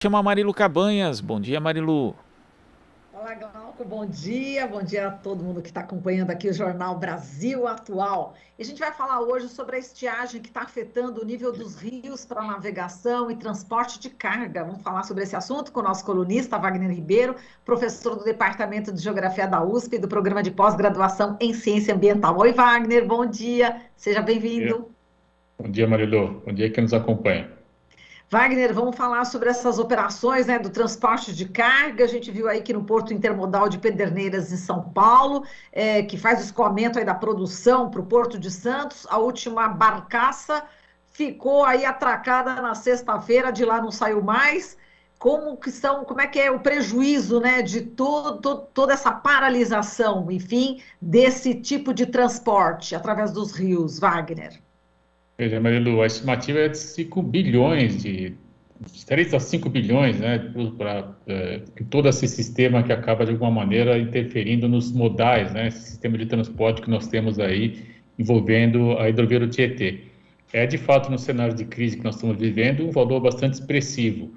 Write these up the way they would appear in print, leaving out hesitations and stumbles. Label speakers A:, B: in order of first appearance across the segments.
A: Chama Marilu Cabanhas. Bom dia, Marilu.
B: Olá, Glauco, bom dia a todo mundo que está acompanhando aqui o Jornal Brasil Atual. E a gente vai falar hoje sobre a estiagem que está afetando o nível dos rios para navegação e transporte de carga. Vamos falar sobre esse assunto com o nosso colunista Wagner Ribeiro, professor do Departamento de Geografia da USP e do Programa de Pós-Graduação em Ciência Ambiental. Oi, Wagner, bom dia, seja
C: Dia.
B: bem-vindo.
C: Bom dia, Marilu. Bom dia quem nos acompanha.
B: Wagner, vamos falar sobre essas operações, né, do transporte de carga. A gente viu aí que no Porto Intermodal de Pederneiras, em São Paulo, que faz o escoamento aí da produção para o Porto de Santos, a última barcaça ficou aí atracada na sexta-feira, de lá não saiu mais. Como é que é o prejuízo, né, de toda essa paralisação, enfim, desse tipo de transporte através dos rios, Wagner?
C: Veja, Marilu, a estimativa é de 5 bilhões, de 3 a 5 bilhões, né, para todo esse sistema que acaba, de alguma maneira, interferindo nos modais, né, esse sistema de transporte que nós temos aí envolvendo a hidrovia do Tietê. É, de fato, no cenário de crise que nós estamos vivendo, um valor bastante expressivo.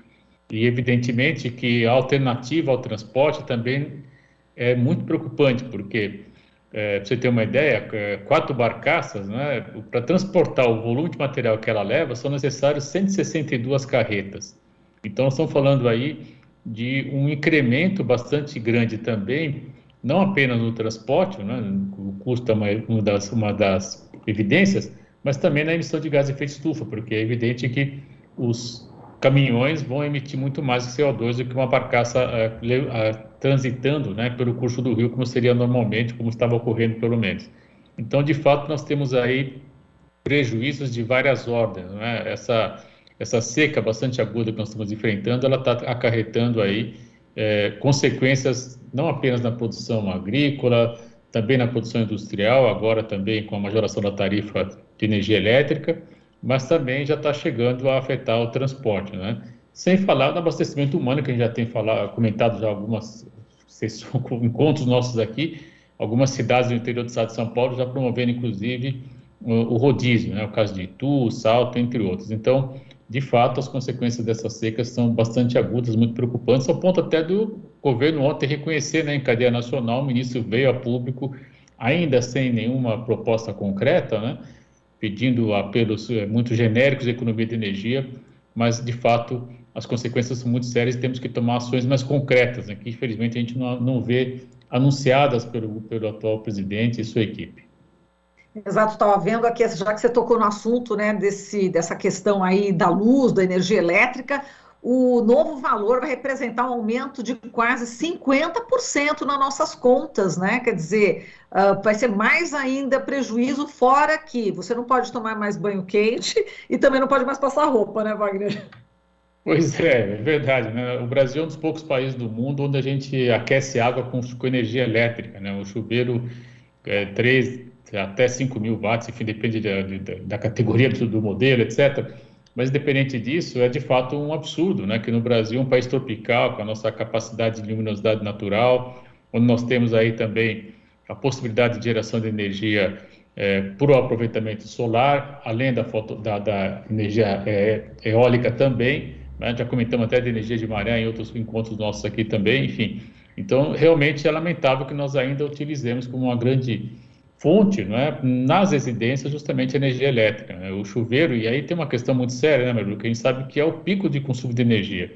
C: E, evidentemente, que a alternativa ao transporte também é muito preocupante, porque, para você ter uma ideia, quatro barcaças, né, para transportar o volume de material que ela leva, são necessários 162 carretas. Então, nós estamos falando aí de um incremento bastante grande também, não apenas no transporte, né, o custo é uma das evidências, mas também na emissão de gás de efeito estufa, porque é evidente que os caminhões vão emitir muito mais CO2 do que uma barcaça transitando, né, pelo curso do rio, como seria normalmente, como estava ocorrendo pelo menos. Então, de fato, nós temos aí prejuízos de várias ordens, né? Essa seca bastante aguda que nós estamos enfrentando, ela está acarretando aí consequências não apenas na produção agrícola, também na produção industrial, agora também com a majoração da tarifa de energia elétrica, mas também já está chegando a afetar o transporte, né? Sem falar do abastecimento humano, que a gente já tem comentado já algumas encontros nossos aqui, algumas cidades do interior do estado de São Paulo já promovendo, inclusive, o rodízio, né? O caso de Itu, Salto, entre outros. Então, de fato, as consequências dessas secas são bastante agudas, muito preocupantes, ao ponto até do governo ontem reconhecer, né, em cadeia nacional, o ministro veio a público, ainda sem nenhuma proposta concreta, né, pedindo apelos muito genéricos de economia de energia, mas, de fato, as consequências são muito sérias e temos que tomar ações mais concretas, né, que infelizmente a gente não vê anunciadas pelo atual presidente e sua equipe.
B: Exato, estava vendo aqui, já que você tocou no assunto, né, dessa questão aí da luz, da energia elétrica, o novo valor vai representar um aumento de quase 50% nas nossas contas, né? Quer dizer, vai ser mais ainda prejuízo, fora que você não pode tomar mais banho quente e também não pode mais passar roupa, né, Wagner?
C: Pois é, é verdade, né? O Brasil é um dos poucos países do mundo onde a gente aquece água com energia elétrica, né? O chuveiro 3 até 5 mil watts, enfim, depende da categoria do modelo, etc. Mas, independente disso, é de fato um absurdo, né? Que no Brasil, um país tropical, com a nossa capacidade de luminosidade natural, onde nós temos aí também a possibilidade de geração de energia por o aproveitamento solar, além da energia eólica também, né? Já comentamos até de energia de maré em outros encontros nossos aqui também, enfim. Então, realmente é lamentável que nós ainda utilizemos como uma grande fonte, não é, nas residências, justamente a energia elétrica, né? O chuveiro, e aí tem uma questão muito séria, né, Maru, que a gente sabe que é o pico de consumo de energia.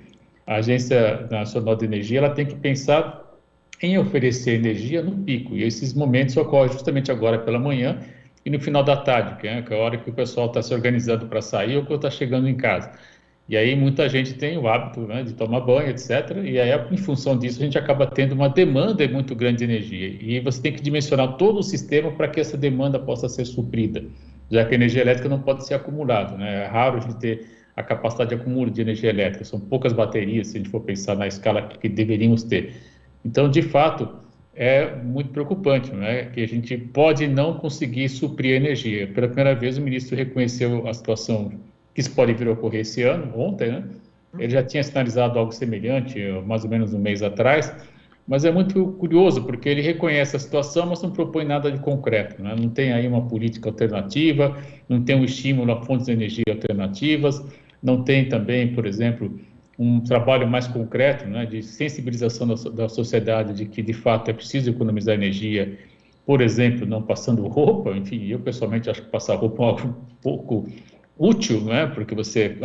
C: A Agência Nacional de Energia, ela tem que pensar em oferecer energia no pico, e esses momentos ocorrem justamente agora pela manhã e no final da tarde, que é a hora que o pessoal está se organizando para sair ou que está chegando em casa. E aí muita gente tem o hábito, né, de tomar banho, etc. E aí, em função disso, a gente acaba tendo uma demanda muito grande de energia. E você tem que dimensionar todo o sistema para que essa demanda possa ser suprida, já que a energia elétrica não pode ser acumulada, né? É raro a gente ter a capacidade de acúmulo de energia elétrica. São poucas baterias, se a gente for pensar na escala que deveríamos ter. Então, de fato, é muito preocupante, né? Que a gente pode não conseguir suprir a energia. Pela primeira vez, o ministro reconheceu a situação que isso pode vir a ocorrer esse ano, ontem, né? Ele já tinha sinalizado algo semelhante, mais ou menos um mês atrás, mas é muito curioso, porque ele reconhece a situação, mas não propõe nada de concreto, né? Não tem aí uma política alternativa, não tem um estímulo a fontes de energia alternativas, não tem também, por exemplo, um trabalho mais concreto, né, de sensibilização da sociedade de que, de fato, é preciso economizar energia, por exemplo, não passando roupa. Enfim, eu pessoalmente acho que passar roupa é algo pouco útil, né, porque você,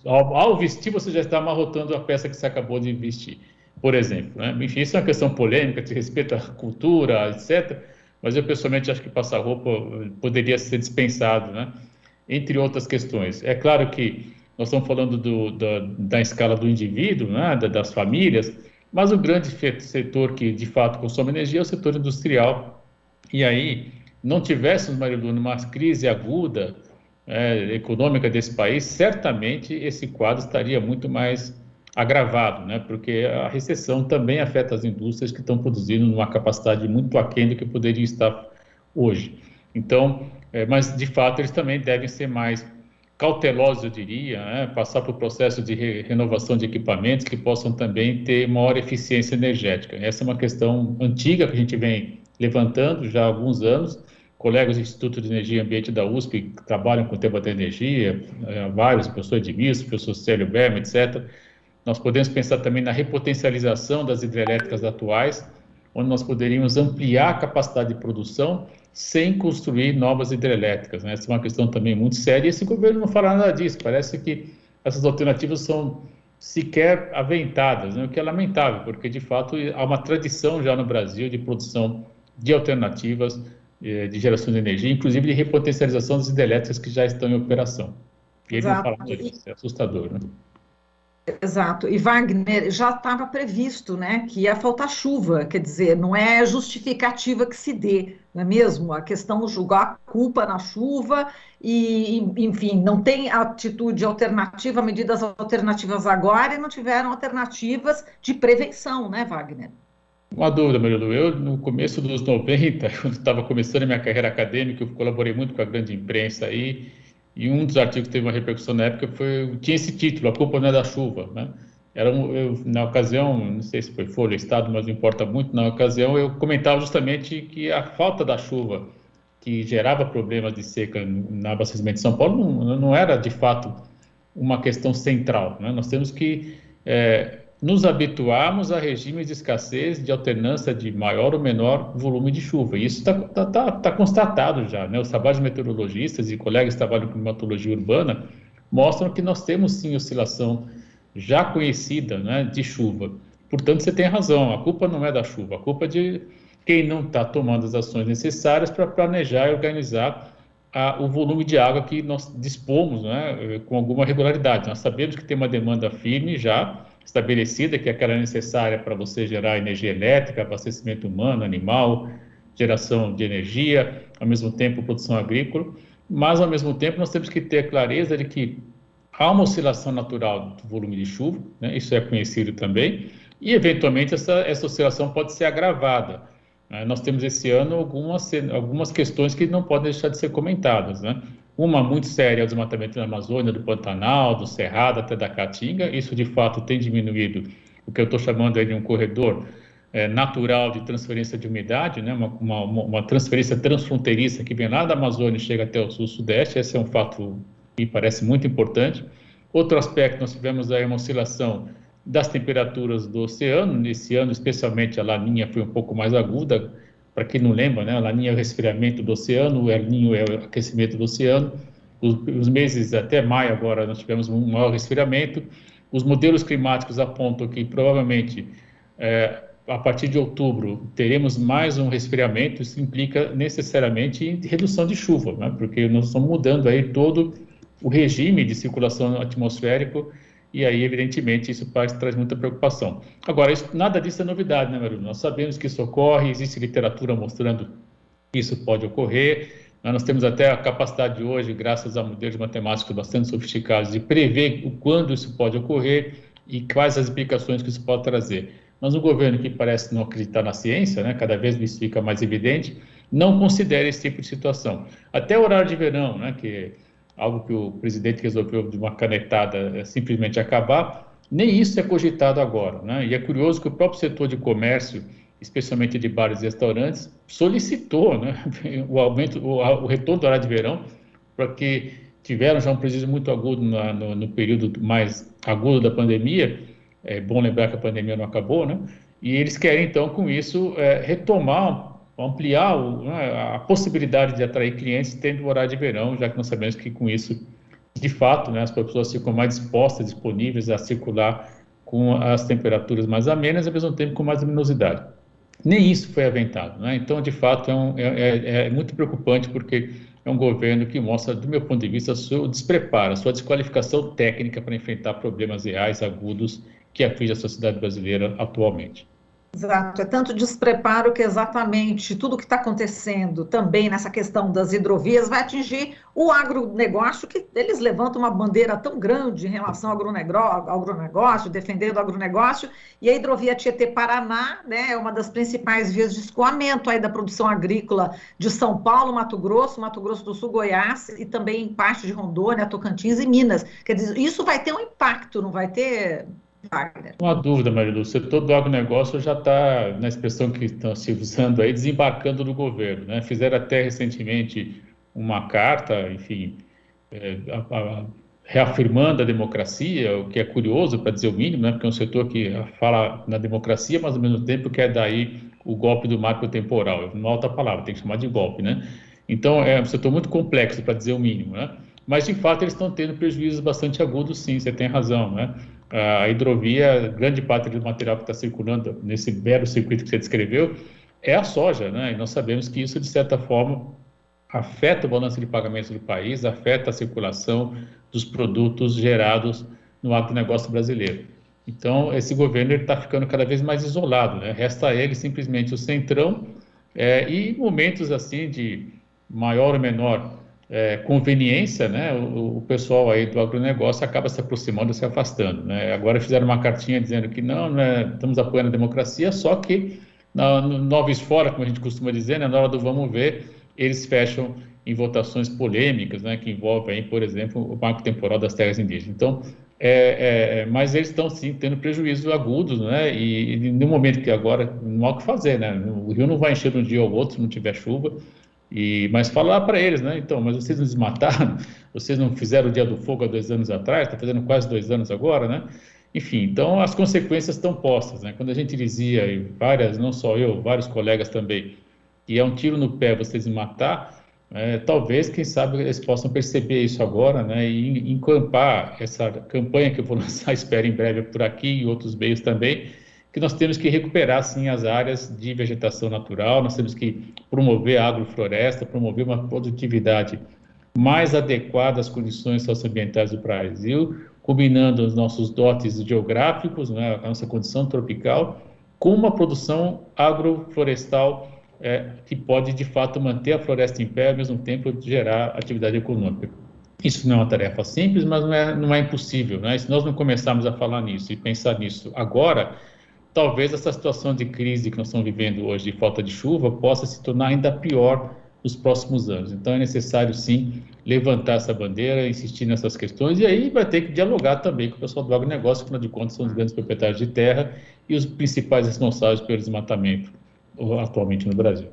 C: ao vestir, você já está amarrotando a peça que você acabou de vestir, por exemplo, né? Enfim, isso é uma questão polêmica, de respeito à cultura, etc., mas eu pessoalmente acho que passar roupa poderia ser dispensado, né? Entre outras questões. É claro que nós estamos falando da escala do indivíduo, né, das famílias, mas o grande setor que de fato consome energia é o setor industrial. E aí, não tivéssemos, Marilu, numa crise aguda econômica desse país, certamente esse quadro estaria muito mais agravado, né, porque a recessão também afeta as indústrias que estão produzindo numa capacidade muito aquém do que poderiam estar hoje. Então, mas de fato eles também devem ser mais cautelosos, eu diria, né? Passar por processo de renovação de equipamentos que possam também ter maior eficiência energética. Essa é uma questão antiga que a gente vem levantando já há alguns anos. Colegas do Instituto de Energia e Ambiente da USP que trabalham com o tema da energia, vários, o professor Edmilson, o professor Célio Berman, etc. Nós podemos pensar também na repotencialização das hidrelétricas atuais, onde nós poderíamos ampliar a capacidade de produção sem construir novas hidrelétricas, né? Essa é uma questão também muito séria e esse governo não fala nada disso. Parece que essas alternativas são sequer aventadas, né? O que é lamentável, porque de fato há uma tradição já no Brasil de produção de alternativas de geração de energia, inclusive de repotencialização das hidrelétricas que já estão em operação. E ele não fala nada disso, é assustador, né?
B: Exato. E Wagner, já estava previsto, né, que ia faltar chuva, quer dizer, não é justificativa que se dê, não é mesmo? A questão de jogar a culpa na chuva enfim, não tem atitude alternativa, medidas alternativas agora e não tiveram alternativas de prevenção, né, Wagner?
C: Uma dúvida, Marilu. Eu, no começo dos 90, quando estava começando a minha carreira acadêmica, eu colaborei muito com a grande imprensa aí, e um dos artigos que teve uma repercussão na época tinha esse título, A Culpa Não é da Chuva, né? Na ocasião, não sei se foi Folha, Estado, mas não importa muito, na ocasião eu comentava justamente que a falta da chuva, que gerava problemas de seca no abastecimento de São Paulo, não era de fato uma questão central, né? Nós temos que nos habituarmos a regimes de escassez, de alternância de maior ou menor volume de chuva. E isso está constatado já, né? Os trabalhos de meteorologistas e colegas que trabalham com climatologia urbana mostram que nós temos sim oscilação já conhecida, né, de chuva. Portanto, você tem razão, a culpa não é da chuva, a culpa é de quem não está tomando as ações necessárias para planejar e organizar o volume de água que nós dispomos, né, com alguma regularidade. Nós sabemos que tem uma demanda firme já estabelecida, que é aquela necessária para você gerar energia elétrica, abastecimento humano, animal, geração de energia, ao mesmo tempo produção agrícola, mas ao mesmo tempo nós temos que ter a clareza de que há uma oscilação natural do volume de chuva, né? Isso é conhecido também, e eventualmente essa oscilação pode ser agravada. Nós temos esse ano algumas questões que não podem deixar de ser comentadas, né? Uma muito séria é o desmatamento da Amazônia, do Pantanal, do Cerrado até da Caatinga. Isso de fato tem diminuído o que eu estou chamando aí de um corredor natural de transferência de umidade, né? Uma transferência transfronteiriça que vem lá da Amazônia e chega até o sul-sudeste. Esse é um fato que parece muito importante. Outro aspecto, nós tivemos aí uma oscilação das temperaturas do oceano. Nesse ano, especialmente, a Laninha foi um pouco mais aguda. Para quem não lembra, né, a Laninha é o resfriamento do oceano, o El Niño é o aquecimento do oceano. Os meses até maio agora nós tivemos um maior resfriamento. Os modelos climáticos apontam que provavelmente a partir de outubro teremos mais um resfriamento. Isso implica necessariamente em redução de chuva, né, porque nós estamos mudando aí todo o regime de circulação atmosférico, e aí, evidentemente, isso traz muita preocupação. Agora, nada disso é novidade, né, Marilu? Nós sabemos que isso ocorre, existe literatura mostrando que isso pode ocorrer, nós temos até a capacidade hoje, graças a modelos matemáticos bastante sofisticados, de prever quando isso pode ocorrer e quais as implicações que isso pode trazer. Mas um governo que parece não acreditar na ciência, né, cada vez isso fica mais evidente, não considera esse tipo de situação. Até o horário de verão, né, que algo que o presidente resolveu de uma canetada simplesmente acabar, nem isso é cogitado agora, né? E é curioso que o próprio setor de comércio, especialmente de bares e restaurantes, solicitou, né, o retorno do horário de verão para que tiveram já um prejuízo muito agudo no período mais agudo da pandemia. É bom lembrar que a pandemia não acabou, né? E eles querem, então, com isso, retomar, ampliar né, a possibilidade de atrair clientes tendo o horário de verão, já que nós sabemos que com isso, de fato, né, as pessoas ficam mais dispostas, disponíveis a circular com as temperaturas mais amenas, ao mesmo tempo com mais luminosidade. Nem isso foi aventado, né? Então, de fato, é muito preocupante, porque é um governo que mostra, do meu ponto de vista, seu despreparo, a sua desqualificação técnica para enfrentar problemas reais, agudos, que aflige a sociedade brasileira atualmente.
B: Exato, é tanto despreparo que exatamente tudo que está acontecendo também nessa questão das hidrovias vai atingir o agronegócio, que eles levantam uma bandeira tão grande em relação ao agronegócio, defendendo o agronegócio, e a hidrovia Tietê-Paraná, né, é uma das principais vias de escoamento aí da produção agrícola de São Paulo, Mato Grosso do Sul, Goiás, e também em parte de Rondônia, Tocantins e Minas. Quer dizer, isso vai ter um impacto, não vai ter, Wagner?
C: Uma dúvida, Marilu, o setor do agronegócio já está, na expressão que estão se usando aí, desembarcando no governo, né? Fizeram até recentemente uma carta, enfim, reafirmando a democracia, o que é curioso, para dizer o mínimo, né? Porque é um setor que fala na democracia, mas ao mesmo tempo quer daí o golpe do marco temporal. Não é outra palavra, tem que chamar de golpe, né? Então, é um setor muito complexo, para dizer o mínimo, né? Mas, de fato, eles estão tendo prejuízos bastante agudos, sim, você tem razão, né? A hidrovia, grande parte do material que está circulando nesse belo circuito que você descreveu, é a soja, né? E nós sabemos que isso, de certa forma, afeta o balanço de pagamentos do país, afeta a circulação dos produtos gerados no agronegócio brasileiro. Então, esse governo está ficando cada vez mais isolado, né? Resta a ele simplesmente o centrão, e momentos assim de maior ou menor conveniência, né? O pessoal aí do agronegócio acaba se aproximando, se afastando, né? Agora fizeram uma cartinha dizendo que não, né, estamos apoiando a democracia, só que no noves fora, como a gente costuma dizer, né, na hora do vamos ver, eles fecham em votações polêmicas, né, que envolvem, por exemplo, o marco temporal das terras indígenas. Então, mas eles estão sim tendo prejuízos agudos, né? E no momento que agora não há o que fazer, né? O rio não vai encher de um dia ou outro se não tiver chuva. Mas falar para eles, né? Então, mas vocês não desmataram, vocês não fizeram o Dia do Fogo há 2 anos atrás, está fazendo quase 2 anos agora, né? Enfim, então as consequências estão postas, né? Quando a gente dizia, e várias, não só eu, vários colegas também, que é um tiro no pé você desmatar, talvez, quem sabe, eles possam perceber isso agora, né? E encampar essa campanha que eu vou lançar, espero em breve por aqui e outros meios também, que nós temos que recuperar, sim, as áreas de vegetação natural, nós temos que promover a agrofloresta, promover uma produtividade mais adequada às condições socioambientais do Brasil, combinando os nossos dotes geográficos, né, a nossa condição tropical, com uma produção agroflorestal que pode, de fato, manter a floresta em pé, ao mesmo tempo gerar atividade econômica. Isso não é uma tarefa simples, mas não é impossível, né? Se nós não começarmos a falar nisso e pensar nisso agora, talvez essa situação de crise que nós estamos vivendo hoje, de falta de chuva, possa se tornar ainda pior nos próximos anos. Então, é necessário, sim, levantar essa bandeira, insistir nessas questões, e aí vai ter que dialogar também com o pessoal do agronegócio, que, afinal de contas, são os grandes proprietários de terra e os principais responsáveis pelo desmatamento atualmente no Brasil.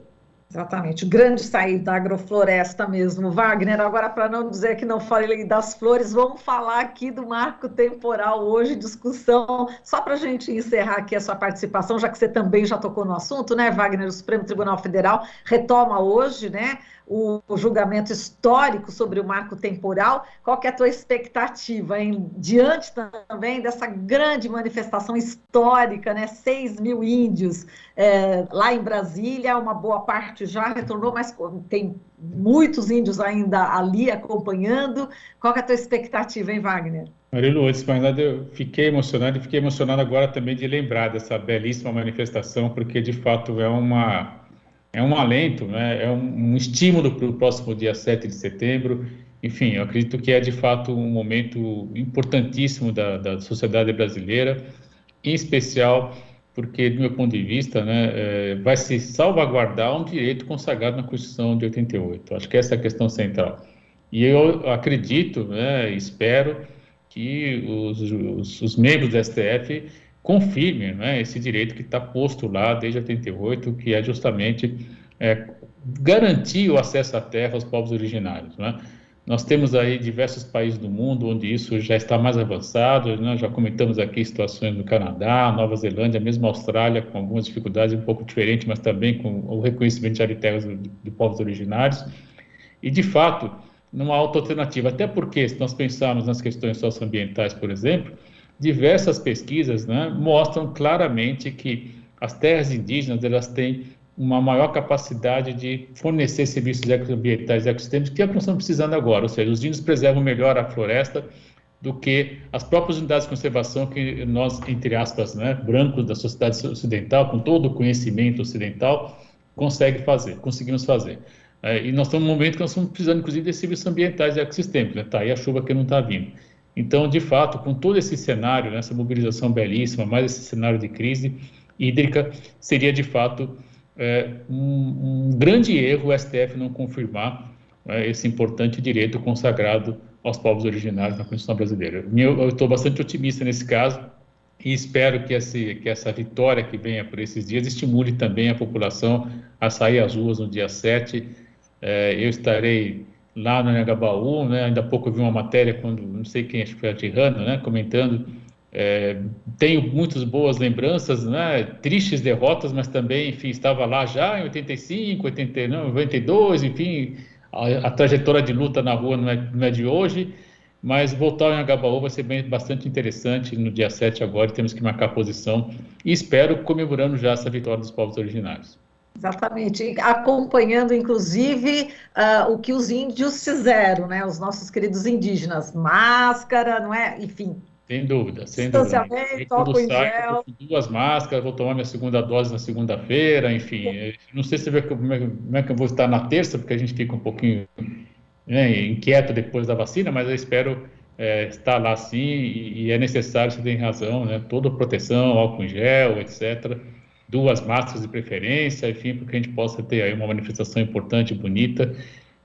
B: Exatamente, grande saída da agrofloresta mesmo, Wagner. Agora, para não dizer que não falei das flores, vamos falar aqui do marco temporal hoje, discussão, só para a gente encerrar aqui a sua participação, já que você também já tocou no assunto, né, Wagner? O Supremo Tribunal Federal retoma hoje, né, o julgamento histórico sobre o marco temporal. Qual que é a tua expectativa, hein? Diante também dessa grande manifestação histórica, né? 6 mil índios lá em Brasília, uma boa parte já retornou, mas tem muitos índios ainda ali acompanhando. Qual que é a tua expectativa, hein, Wagner?
C: Marilu, antes de mais nada, eu fiquei emocionado e fiquei emocionado agora também de lembrar dessa belíssima manifestação, porque de fato é um alento, né? É um estímulo para o próximo dia 7 de setembro. Enfim, eu acredito que é de fato um momento importantíssimo da sociedade brasileira, em especial porque, do meu ponto de vista, né, vai se salvaguardar um direito consagrado na Constituição de 88. Acho que essa é a questão central. E eu acredito, né, espero que os membros do STF confirmem, né, esse direito que está posto lá desde 88, que é justamente garantir o acesso à terra aos povos originários, né? Nós temos aí diversos países do mundo onde isso já está mais avançado, né? Já comentamos aqui situações no Canadá, Nova Zelândia, mesmo a Austrália, com algumas dificuldades um pouco diferentes, mas também com o reconhecimento de áreas de terras de povos originários. E, de fato, não há outra alternativa. Até porque, se nós pensarmos nas questões socioambientais, por exemplo, diversas pesquisas, né, mostram claramente que as terras indígenas elas têm uma maior capacidade de fornecer serviços ambientais e ecossistêmicos, que é o que nós estamos precisando agora. Ou seja, os índios preservam melhor a floresta do que as próprias unidades de conservação que nós, entre aspas, né, brancos da sociedade ocidental, com todo o conhecimento ocidental, conseguimos fazer. E nós estamos num momento que nós estamos precisando, inclusive, de serviços ambientais e ecossistêmicos. Né? Tá aí a chuva que não está vindo. Então, de fato, com todo esse cenário, né, essa mobilização belíssima, mais esse cenário de crise hídrica, seria, de fato, um grande erro o STF não confirmar esse importante direito consagrado aos povos originários na Constituição brasileira. Eu estou bastante otimista nesse caso e espero que essa vitória que venha por esses dias estimule também a população a sair às ruas no dia 7. Eu estarei lá no Anhangabaú, né? Ainda há pouco eu vi uma matéria, não sei quem, acho que foi a Tirana, né? Comentando, tenho muitas boas lembranças, né? Tristes derrotas, mas também, enfim, estava lá já em 85, 92, enfim, a trajetória de luta na rua não é de hoje, mas voltar ao Anhangabaú vai ser bastante interessante no dia 7 agora, temos que marcar posição e espero comemorando já essa vitória dos povos originários.
B: Exatamente, acompanhando inclusive o que os índios fizeram, né? Os nossos queridos indígenas, máscara, não é? Enfim.
C: Sem dúvida, sem
B: dúvida.
C: Quando sai, eu 2 máscaras, vou tomar minha segunda dose na segunda-feira, enfim. Não sei se você vê como é que eu vou estar na terça, porque a gente fica um pouquinho, né, inquieto depois da vacina, mas eu espero estar lá sim, e é necessário, você tem razão, né? Toda a proteção, álcool em gel, etc., 2 máscaras de preferência, enfim, para que a gente possa ter aí uma manifestação importante, bonita,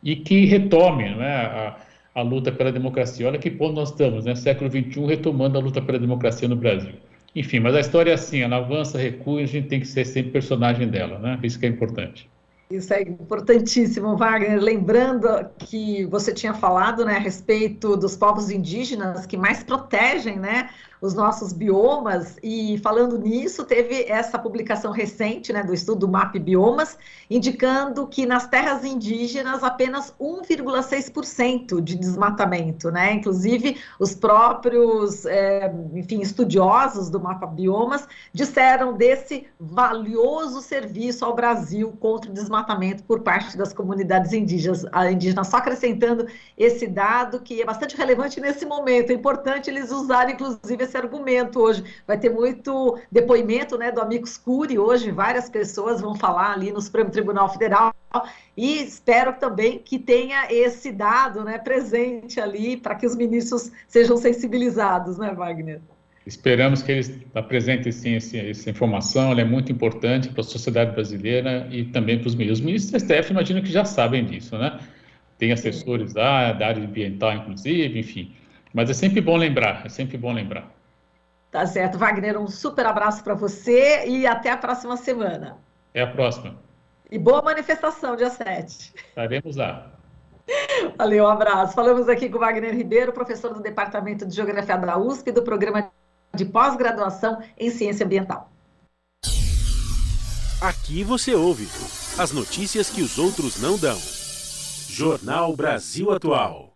C: e que retome, né, a luta pela democracia. Olha que ponto nós estamos, né? Século XXI, retomando a luta pela democracia no Brasil. Enfim, mas a história é assim, ela avança, recua, e a gente tem que ser sempre personagem dela, né? Isso que é importante.
B: Isso é importantíssimo, Wagner. Lembrando que você tinha falado, né, a respeito dos povos indígenas que mais protegem, né, os nossos biomas, e falando nisso, teve essa publicação recente, né, do estudo MAP Biomas, indicando que nas terras indígenas apenas 1,6% de desmatamento, né, inclusive os próprios, enfim, estudiosos do MAP Biomas disseram desse valioso serviço ao Brasil contra o desmatamento por parte das comunidades indígenas. Só acrescentando esse dado que é bastante relevante nesse momento, é importante eles usarem, inclusive, esse argumento hoje. Vai ter muito depoimento, né, do Amicus Curiae hoje, várias pessoas vão falar ali no Supremo Tribunal Federal, e espero também que tenha esse dado, né, presente ali, para que os ministros sejam sensibilizados, né, Wagner?
C: Esperamos que eles apresentem sim essa informação, ela é muito importante para a sociedade brasileira e também para os ministros. Os ministros do STF, imagino que já sabem disso, né? Tem assessores lá, da área ambiental, inclusive, enfim. Mas é sempre bom lembrar, é sempre bom lembrar.
B: Tá certo, Wagner, um super abraço para você e até a próxima semana.
C: Até a próxima.
B: E boa manifestação, dia 7.
C: Estaremos lá.
B: Valeu, um abraço. Falamos aqui com o Wagner Ribeiro, professor do Departamento de Geografia da USP, do Programa de Pós-Graduação em Ciência Ambiental.
D: Aqui você ouve as notícias que os outros não dão. Jornal Brasil Atual.